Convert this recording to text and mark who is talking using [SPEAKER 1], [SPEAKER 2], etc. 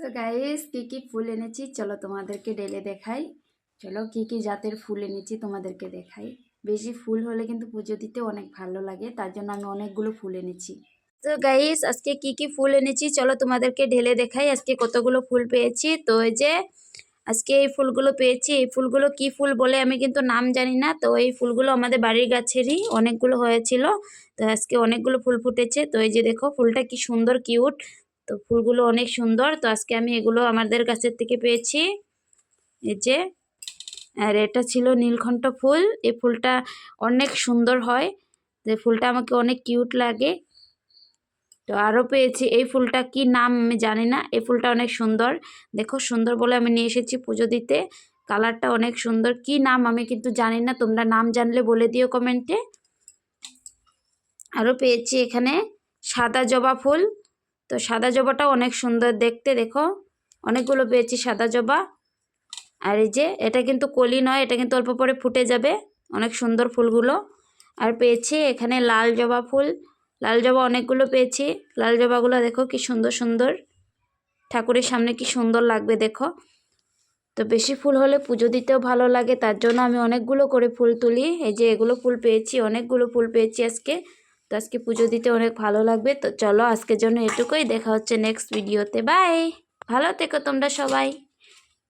[SPEAKER 1] তো গাইস কি ফুল এনেছি চলো তোমাদেরকে ঢেলে দেখাই। চলো কি জাতের ফুল এনেছি তোমাদেরকে দেখাই। বেশি ফুল হলে কিন্তু পুজো দিতে অনেক ভালো লাগে, তার জন্য আমি অনেকগুলো ফুল এনেছি। তো গাইস আজকে কি ফুল এনেছি চলো তোমাদেরকে ঢেলে দেখাই। আজকে কতগুলো ফুল পেয়েছি। তো এই যে আজকে এই ফুলগুলো পেয়েছি। এই ফুলগুলো কি ফুল বলে আমি কিন্তু নাম জানি না। তো এই ফুলগুলো আমাদের বাড়ির গাছেরই অনেকগুলো হয়েছিল। তো আজকে অনেকগুলো ফুল ফুটেছে। তো এই যে দেখো ফুলটা কি সুন্দর কিউট। তো ফুলগুলো অনেক সুন্দর। তো আজকে আমি এগুলো আমাদের গাছের থেকে পেয়েছি। এই যে আর এটা ছিল নীলকণ্ঠ ফুল। এই ফুলটা অনেক সুন্দর হয়। যে ফুলটা আমাকে অনেক কিউট লাগে। তো আরও পেয়েছি এই ফুলটা কি নাম আমি জানি না। এই ফুলটা অনেক সুন্দর, দেখো সুন্দর বলে আমি নিয়ে এসেছি পুজো দিতে। কালারটা অনেক সুন্দর, কি নাম আমি কিন্তু জানি না, তোমরা নাম জানলে বলে দিও কমেন্টে। আরও পেয়েছি এখানে সাদা জবা ফুল। তো সাদা জবাটাও অনেক সুন্দর দেখতে, দেখো অনেকগুলো পেয়েছি সাদা জবা। আর এই যে এটা কিন্তু কলি নয়, এটা কিন্তু অল্প পরে ফুটে যাবে। অনেক সুন্দর ফুলগুলো। আর পেয়েছি এখানে লাল জবা ফুল। লাল জবা অনেকগুলো পেয়েছি। লাল জবাগুলো দেখো কি সুন্দর সুন্দর, ঠাকুরের সামনে কি সুন্দর লাগবে দেখো। তো বেশি ফুল হলে পুজো দিতেও ভালো লাগে, তার জন্য আমি অনেকগুলো করে ফুল তুলি। এই যে এগুলো ফুল পেয়েছি, অনেকগুলো ফুল পেয়েছি আজকে। তো আজকে পুজো দিতে অনেক ভালো লাগবে। তো চলো আজকের জন্য এটুকুই, দেখা হচ্ছে নেক্সট ভিডিওতে। বাই, ভালো থেকো তোমরা সবাই।